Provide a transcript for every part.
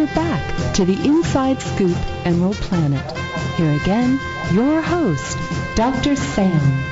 you back to the Inside Scoop Emerald Planet. Here again, your host, Dr. Sam.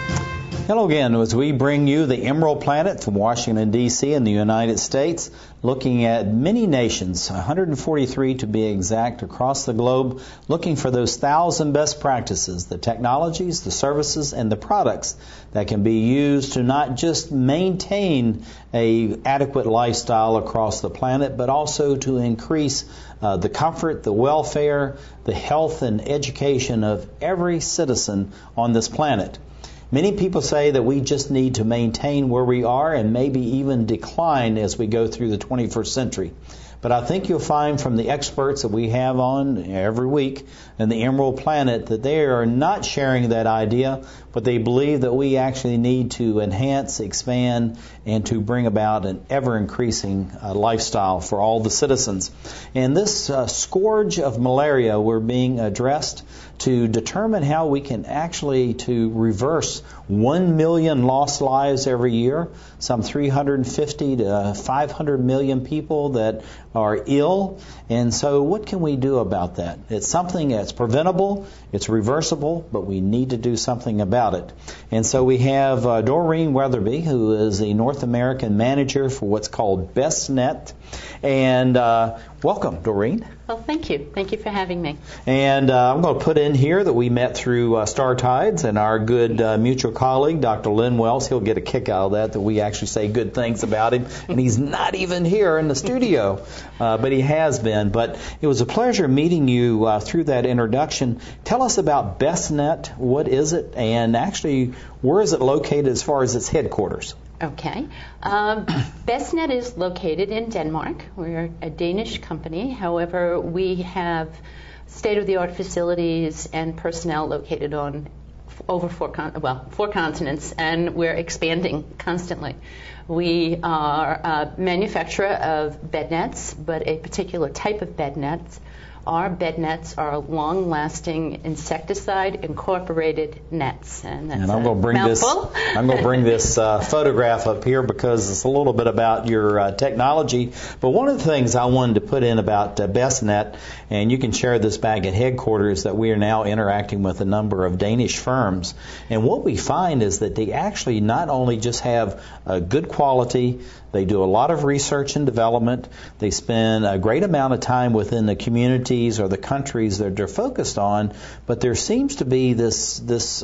Hello again, as we bring you the Emerald Planet from Washington, D.C. in the United States, looking at many nations, 143 to be exact, across the globe, looking for those 1,000 best practices, the technologies, the services, and the products that can be used to not just maintain a adequate lifestyle across the planet, but also to increase the comfort, the welfare, the health, and education of every citizen on this planet. Many people say that we just need to maintain where we are and maybe even decline as we go through the 21st century. But I think you'll find from the experts that we have on every week in the Emerald Planet that they are not sharing that idea, but they believe that we actually need to enhance, expand, and to bring about an ever-increasing lifestyle for all the citizens. And this scourge of malaria we're being addressed to determine how we can actually to reverse 1 million lost lives every year, some 350 to 500 million people that are ill. And so what can we do about that? It's something that's preventable, it's reversible, but we need to do something about it. And so we have Doreen Weatherby, who is the North American manager for what's called Bestnet. And welcome, Doreen. Well, thank you. Thank you for having me. And I'm going to put in here that we met through Star Tides, and our good mutual colleague, Dr. Lynn Wells, he'll get a kick out of that we actually say good things about him. And he's not even here in the studio, but he has been. But it was a pleasure meeting you through that introduction. Tell us about Bestnet. What is it? And actually, where is it located as far as its headquarters? Okay. Bestnet is located in Denmark. We're a Danish company. However, we have state-of-the-art facilities and personnel located on over four continents, and we're expanding constantly. We are a manufacturer of bed nets, but a particular type of bed nets. Our bed nets are long-lasting insecticide incorporated nets, and I'm going to bring mouthful. I'm going to bring this photograph up here because it's a little bit about your technology. But one of the things I wanted to put in about Bestnet, and you can share this back at headquarters, that we are now interacting with a number of Danish firms, and what we find is that they actually not only just have good quality. They do a lot of research and development. They spend a great amount of time within the communities or the countries that they're focused on. But there seems to be this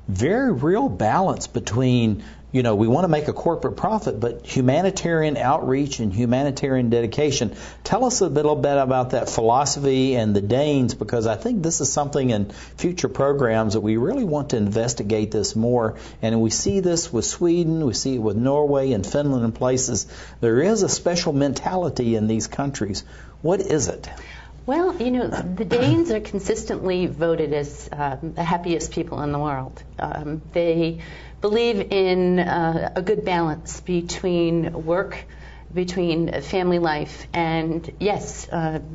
very real balance between, we want to make a corporate profit, but humanitarian outreach and humanitarian dedication. Tell us a little bit about that philosophy and the Danes, because I think this is something in future programs that we really want to investigate this more. And we see this with Sweden, we see it with Norway and Finland and places. There is a special mentality in these countries. What is it? Well, the Danes are consistently voted as the happiest people in the world. They believe in a good balance between work, between family life, and, yes,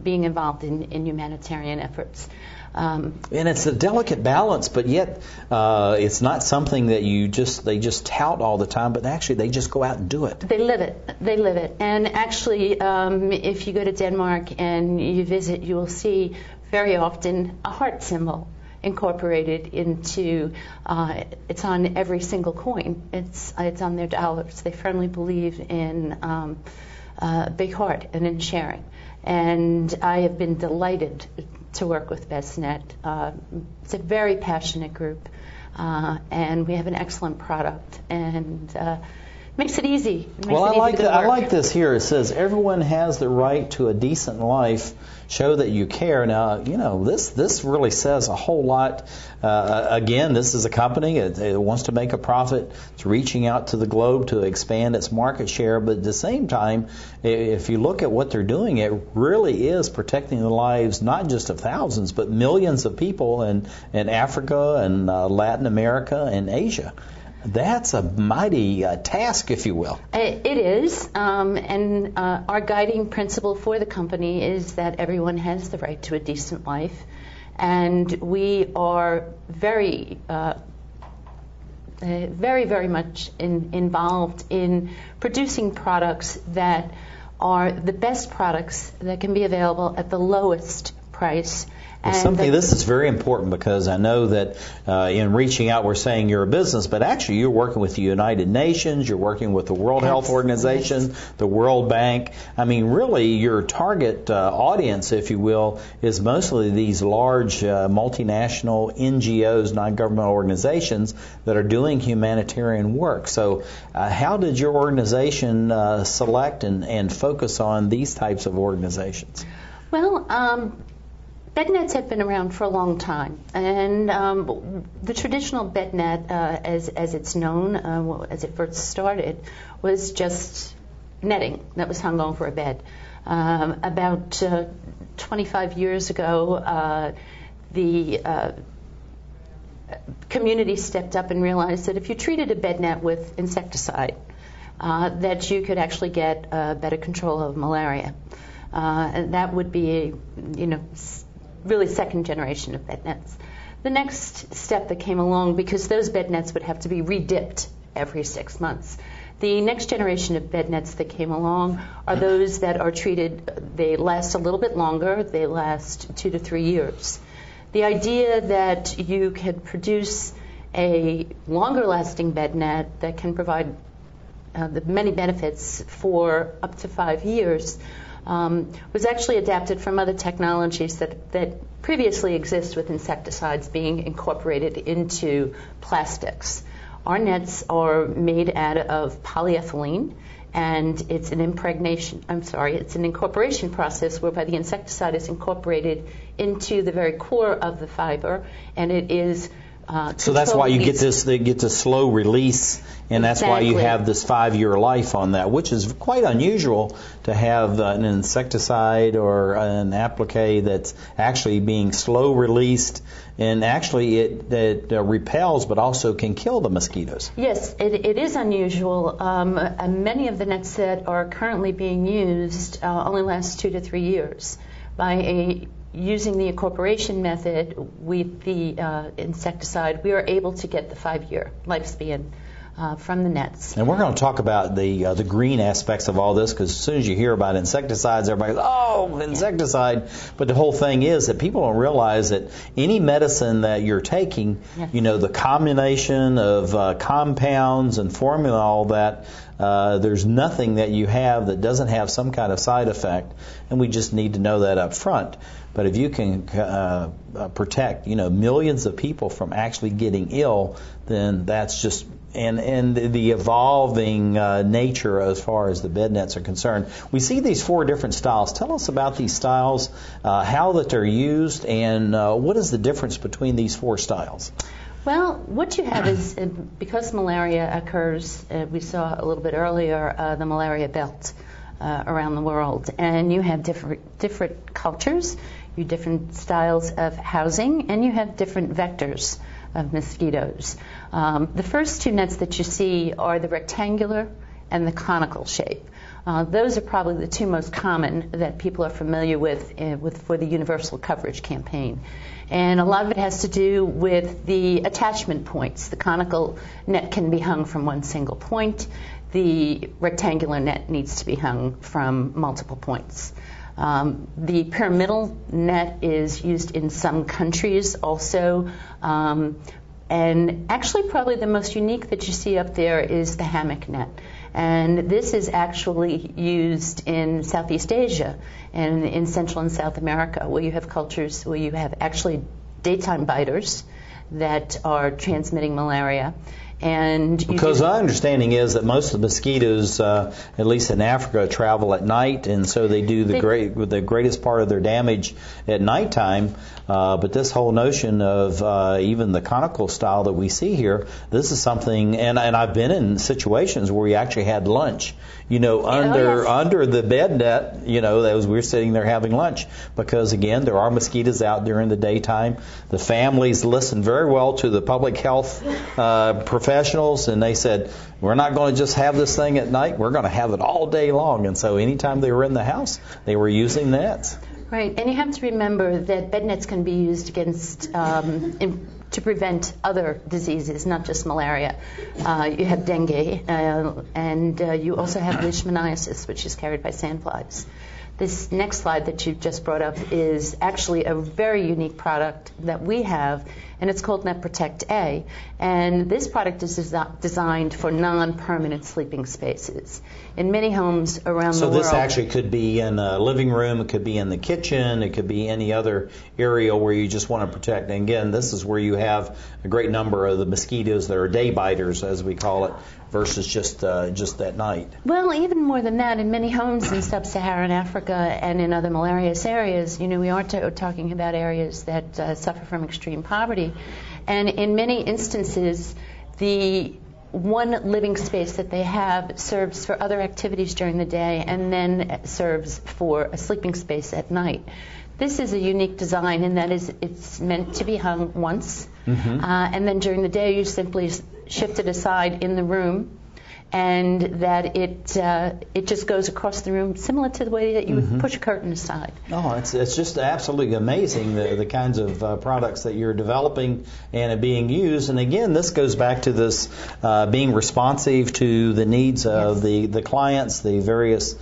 being involved in humanitarian efforts. And it's a delicate balance, but yet it's not something that they just tout all the time, but actually they just go out and do it. They live it. They live it. And actually, if you go to Denmark and you visit, you will see very often a heart symbol incorporated into, it's on every single coin. It's on their dollars. They firmly believe in a big heart and in sharing. And I have been delighted to work with Bestnet. It's a very passionate group, and we have an excellent product, and makes it easy. I like this here. It says everyone has the right to a decent life. Show that you care. Now, this really says a whole lot. Again, this is a company. It wants to make a profit. It's reaching out to the globe to expand its market share. But at the same time, if you look at what they're doing, it really is protecting the lives not just of thousands, but millions of people in Africa and Latin America and Asia. That's a mighty task, if you will. It is, and our guiding principle for the company is that everyone has the right to a decent life, and we are very, very much involved in producing products that are the best products that can be available at the lowest price. This is very important, because I know that in reaching out we're saying you're a business, but actually you're working with the United Nations, you're working with the World Health Organization, the World Bank. I mean, really your target audience, if you will, is mostly these large multinational NGOs, non-governmental organizations that are doing humanitarian work. So how did your organization select and focus on these types of organizations? Well, bed nets have been around for a long time, and the traditional bed net, as it's known, as it first started, was just netting that was hung over a bed. About 25 years ago, the community stepped up and realized that if you treated a bed net with insecticide, that you could actually get better control of malaria. And that would be, really second generation of bed nets. The next step that came along, because those bed nets would have to be re-dipped every 6 months, the next generation of bed nets that came along are those that are treated, they last a little bit longer, they last 2 to 3 years. The idea that you can produce a longer lasting bed net that can provide the many benefits for up to 5 years was actually adapted from other technologies that previously exist with insecticides being incorporated into plastics. Our nets are made out of polyethylene, and it's an incorporation process whereby the insecticide is incorporated into the very core of the fiber, and it is so that's why you get this slow release, and that's why you have this 5-year life on that, which is quite unusual to have an insecticide or an applique that's actually being slow released, and actually it repels but also can kill the mosquitoes. Yes, it is unusual. Many of the nets that are currently being used only last 2 to 3 years. Using the incorporation method with the insecticide, we are able to get the 5-year lifespan from the nets. And we're going to talk about the green aspects of all this, because as soon as you hear about insecticides, everybody goes, oh, insecticide. But the whole thing is that people don't realize that any medicine that you're taking, yes, the combination of compounds and formula, all that, there's nothing that you have that doesn't have some kind of side effect, and we just need to know that up front. But if you can protect, millions of people from actually getting ill, then that's just and the evolving nature as far as the bed nets are concerned. We see these 4 different styles. Tell us about these styles, how that they're used, and what is the difference between these 4 styles? Well, what you have is, because malaria occurs, we saw a little bit earlier, the malaria belt around the world, and you have different cultures, you have different styles of housing, and you have different vectors of mosquitoes. The first 2 nets that you see are the rectangular and the conical shape. Those are probably the 2 most common that people are familiar with for the universal coverage campaign. And a lot of it has to do with the attachment points. The conical net can be hung from one single point. The rectangular net needs to be hung from multiple points. The pyramidal net is used in some countries also. And actually probably the most unique that you see up there is the hammock net. And this is actually used in Southeast Asia and in Central and South America, where you have cultures where you have actually daytime biters that are transmitting malaria. And because our understanding is that most of the mosquitoes, at least in Africa, travel at night, and so they do the greatest part of their damage at nighttime. But this whole notion of even the conical style that we see here, this is something, and I've been in situations where we actually had lunch, under the bed net, as we're sitting there having lunch, because again, there are mosquitoes out during the daytime. The families listen very well to the public health professionals, and they said, we're not going to just have this thing at night, we're going to have it all day long. And so anytime they were in the house, they were using nets. Right, and you have to remember that bed nets can be used against to prevent other diseases, not just malaria. You have dengue, and you also have leishmaniasis, which is carried by sandflies. This next slide that you just brought up is actually a very unique product that we have, and it's called Netprotect A. And this product is designed for non-permanent sleeping spaces. In many homes around the world. So this actually could be in a living room, it could be in the kitchen, it could be any other area where you just want to protect. And again, this is where you have a great number of the mosquitoes that are day biters, as we call it, versus just at night. Well, even more than that, in many homes in sub-Saharan Africa and in other malarious areas, we are talking about areas that suffer from extreme poverty. And in many instances, the one living space that they have serves for other activities during the day and then serves for a sleeping space at night. This is a unique design in that it's meant to be hung once, and then during the day you simply shift it aside in the room, and that it just goes across the room, similar to the way that you would push a curtain aside. Oh, it's just absolutely amazing the kinds of products that you're developing and being used. And again, this goes back to this being responsive to the needs of the clients, the various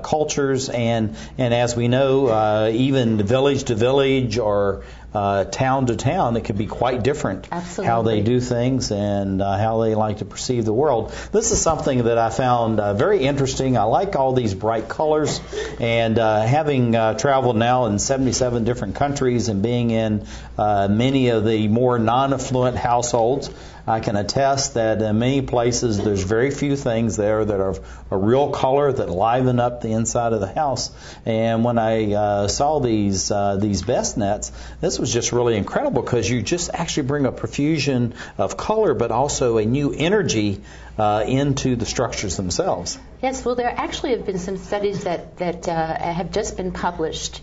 cultures, and as we know, even village to village or town to town, it could be quite different. Absolutely. How they do things and how they like to perceive the world. This is something that I found very interesting. I like all these bright colors, and having traveled now in 77 different countries and being in many of the more non-affluent households, I can attest that in many places there's very few things there that are a real color that liven up the inside of the house. And when I saw these Bestnets, this was just really incredible because you just actually bring a profusion of color, but also a new energy into the structures themselves. Yes, well, there actually have been some studies that have just been published.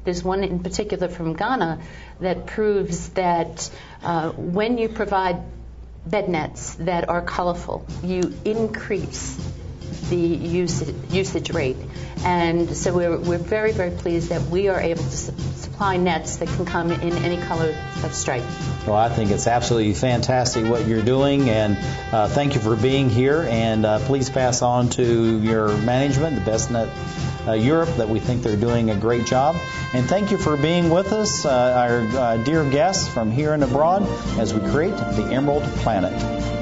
There's one in particular from Ghana that proves that when you provide bed nets that are colorful, you increase the usage rate. And so we're very, very pleased that we are able to supply nets that can come in any color of stripe. Well, I think it's absolutely fantastic what you're doing, and thank you for being here. And please pass on to your management, the Bestnet Europe, that we think they're doing a great job. And thank you for being with us, our dear guests from here and abroad, as we create the Emerald Planet.